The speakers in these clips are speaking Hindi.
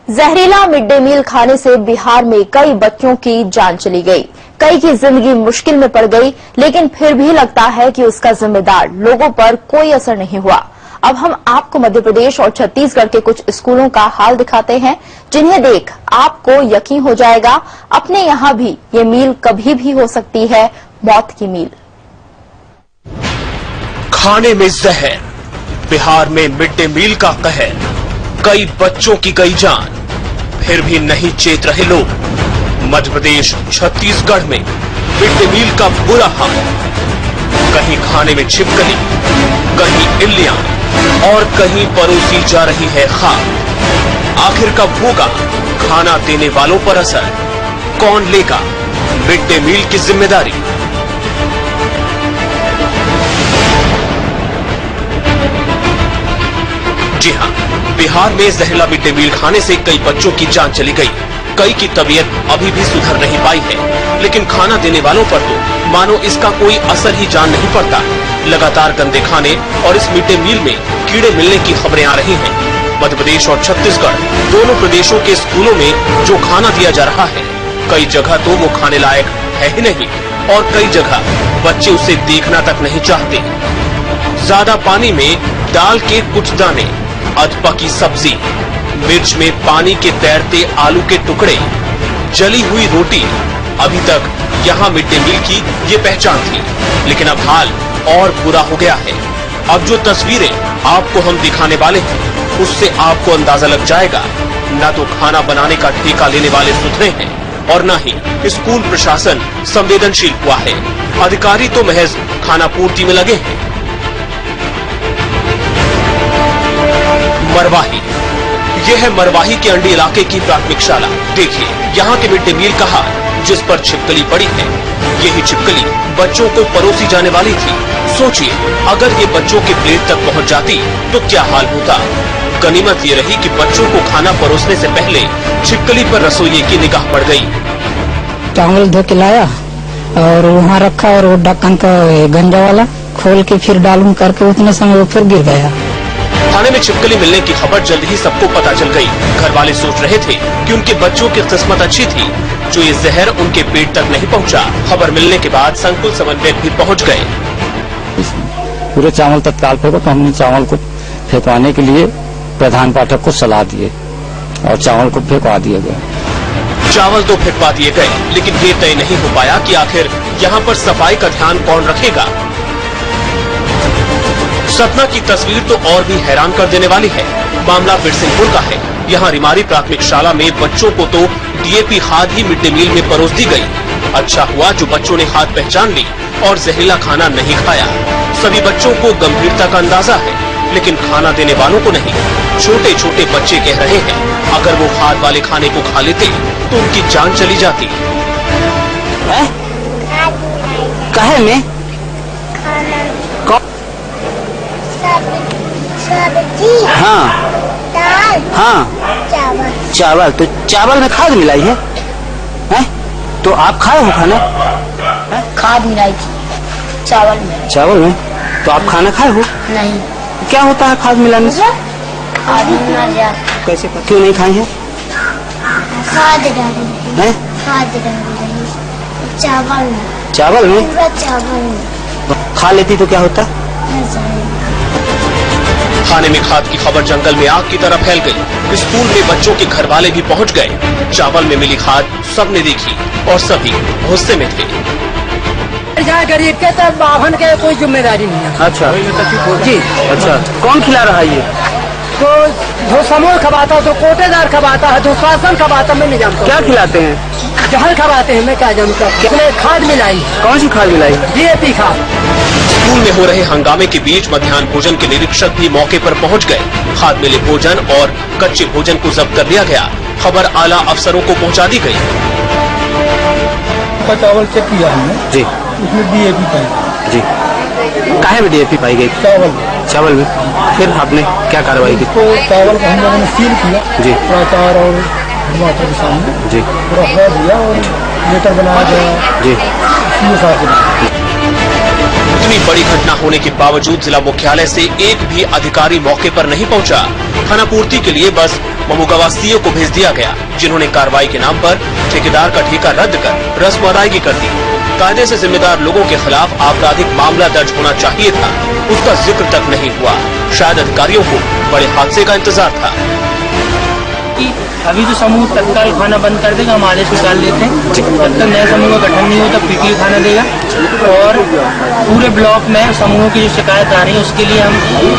जहरीला मिड डे मील खाने से बिहार में कई बच्चों की जान चली गई, कई की जिंदगी मुश्किल में पड़ गई, लेकिन फिर भी लगता है कि उसका जिम्मेदार लोगों पर कोई असर नहीं हुआ। अब हम आपको मध्य प्रदेश और छत्तीसगढ़ के कुछ स्कूलों का हाल दिखाते हैं, जिन्हें देख आपको यकीन हो जाएगा अपने यहाँ भी ये मील कभी भी हो सकती है मौत की मील। खाने में जहर, बिहार में मिड डे मील का कहर, कई बच्चों की गई जान, फिर भी नहीं चेत रहे लोग। मध्य प्रदेश छत्तीसगढ़ में मिड डे मील का बुरा हाल, कहीं खाने में छिपकली, कहीं इल्लियां और कहीं परोसी जा रही है खाक। आखिर कब होगा खाना देने वालों पर असर? कौन लेगा मिड डे मील की जिम्मेदारी? जी हां, बिहार में जहरीला मिड डे मील खाने से कई बच्चों की जान चली गई, कई की तबीयत अभी भी सुधर नहीं पाई है, लेकिन खाना देने वालों पर तो मानो इसका कोई असर ही जान नहीं पड़ता। लगातार गंदे खाने और इस मिड डे मील में कीड़े मिलने की खबरें आ रही हैं। मध्य प्रदेश और छत्तीसगढ़ दोनों प्रदेशों के स्कूलों में जो खाना दिया जा रहा है, कई जगह तो वो खाने लायक है ही नहीं और कई जगह बच्चे उसे देखना तक नहीं चाहते। ज्यादा पानी में डाल के कुछ दाने, अधपकी सब्जी, मिर्च में पानी के तैरते आलू के टुकड़े, जली हुई रोटी। अभी तक यहाँ मिड डे मील की ये पहचान थी, लेकिन अब हाल और बुरा हो गया है। अब जो तस्वीरें आपको हम दिखाने वाले हैं, उससे आपको अंदाजा लग जाएगा न तो खाना बनाने का ठेका लेने वाले सुधरे हैं और न ही स्कूल प्रशासन संवेदनशील हुआ है। अधिकारी तो महज खाना पूर्ति में लगे हैं। मरवाही, यह है मरवाही के अंडी इलाके की प्राथमिक शाला। देखिए यहाँ के मिड डे मील का हाल, जिस पर छिपकली पड़ी है। यही छिपकली बच्चों को परोसी जाने वाली थी। सोचिए अगर ये बच्चों के प्लेट तक पहुँच जाती तो क्या हाल होता। गनीमत ये रही कि बच्चों को खाना परोसने से पहले छिपकली पर रसोइये की निगाह पड़ गई। चावल धो के लाया और वहाँ रखा और वो ढक्कन का गंजा वाला खोल के फिर डालूं करके उतने समय वो फिर गिर गया। खाने में छिपकली मिलने की खबर जल्द ही सबको पता चल गई। घर वाले सोच रहे थे कि उनके बच्चों की किस्मत अच्छी थी जो ये जहर उनके पेट तक नहीं पहुंचा। खबर मिलने के बाद संकुल समन्वयक भी पहुंच गए। पूरे चावल तत्काल फेंको, तो हमने चावल को फेंकवाने के लिए प्रधान पाठक को सलाह दिए और चावल को फेंकवा दिया गया। चावल तो फेंकवा दिए गए, लेकिन ये तय नहीं हो पाया कि आखिर यहाँ पर सफाई का ध्यान कौन रखेगा। सतना की तस्वीर तो और भी हैरान कर देने वाली है। मामला बिरसिंहपुर का है। यहाँ रिमारी प्राथमिक शाला में बच्चों को तो डीएपी खाद ही मिड डे मील में परोस दी गई। अच्छा हुआ जो बच्चों ने खाद पहचान ली और जहरीला खाना नहीं खाया। सभी बच्चों को गंभीरता का अंदाजा है, लेकिन खाना देने वालों को नहीं। छोटे छोटे बच्चे कह रहे हैं अगर वो खाद वाले खाने को खा लेते तो उनकी जान चली जाती। काहे में? हाँ हाँ, चावल तो चावल में खाद मिलाई है, तो आप खाए हो खाना? खाद मिलाई थी चावल में। चावल में तो आप खाना खाए हो? नहीं। क्या होता है खाद मिलाने से? खाद मिला जाता। कैसे, क्यों नहीं खाए हैं? खाद डाली है, खाद डाली चावल में। चावल में? पूरा चावल में। खा लेती तो क्या होता? खाने में खाद की खबर जंगल में आग की तरह फैल गई। स्कूल में बच्चों के घर वाले भी पहुंच गए। चावल में मिली खाद सबने देखी और सभी गुस्से में थे। गरीब के तो बाभन के कोई जिम्मेदारी नहीं है। अच्छा जी, अच्छा कौन खिला रहा है ये? तो जो समूह खबाता, जो कोटेदार खबाता है, जो शासन खबाता, मैं नहीं जानता। क्या खिलाते हैं? जहर खबाते हैं, मैं क्या जानता। कितने खाद मिलाई? कौन सी खाद मिलाई? डीएपी खाद। स्कूल में हो रहे हंगामे के बीच मध्याह्न भोजन के निरीक्षक भी मौके पर पहुंच गए। खाद मिले भोजन और कच्चे भोजन को जब्त कर लिया गया। खबर आला अफसरों को पहुंचा दी गई। चावल चेक किया हमने जी, उसमें डीएपी पाई। जी, काहे में डीएपी पाई गई? चावल में। फिर आपने क्या कार्रवाई की? तो चावल को हम लोगों ने सील किया जी, प्राचार और हिमाचल के सामने जी, पूरा दिया और लेटर बनाया गया जी। इतनी बड़ी घटना होने के बावजूद जिला मुख्यालय से एक भी अधिकारी मौके पर नहीं पहुंचा। खानापूर्ति के लिए बस ममुगवासियों को भेज दिया गया, जिन्होंने कार्रवाई के नाम पर ठेकेदार का ठेका रद्द कर रस्म अदायगी कर दी। कायदे से जिम्मेदार लोगों के खिलाफ आपराधिक मामला दर्ज होना चाहिए था, उसका जिक्र तक नहीं हुआ। शायद अधिकारियों को बड़े हादसे का इंतजार था। अभी तो समूह तत्काल खाना बंद कर देगा, हम आदेश निकाल देते हैं। जब तक नया समूह का गठन नहीं होता पीटीए खाना देगा। और पूरे ब्लॉक में समूहों की जो शिकायत आ रही है उसके लिए हम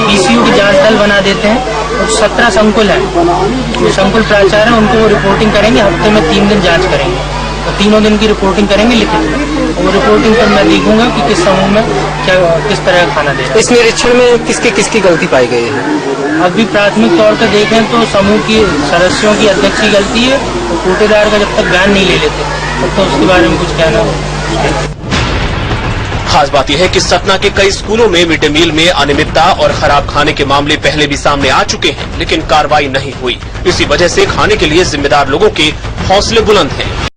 पीसीयू की जांच दल बना देते हैं। 17 संकुल है, जो संकुल प्राचार्य है उनको वो रिपोर्टिंग करेंगे, हफ्ते में 3 दिन जांच करेंगे और तीनों दिन की रिपोर्टिंग करेंगे लिखित में। और रिपोर्टिंग पर मैं देखूंगा कि किस समूह में क्या किस तरह का खाना दे रहा है। इस निरीक्षण में किसकी गलती पाई गई है? अभी प्राथमिक तौर पर देखें तो समूह की सदस्यों की अध्यक्ष की गलती है। तो कोटेदार का जब तक बयान नहीं ले लेते तब तो उसके बारे में कुछ कहना हो। खास बात यह है कि सतना के कई स्कूलों में मिड डे मील में अनियमितता और खराब खाने के मामले पहले भी सामने आ चुके हैं, लेकिन कार्रवाई नहीं हुई। इसी वजह से खाने के लिए जिम्मेदार लोगों के हौसले बुलंद हैं।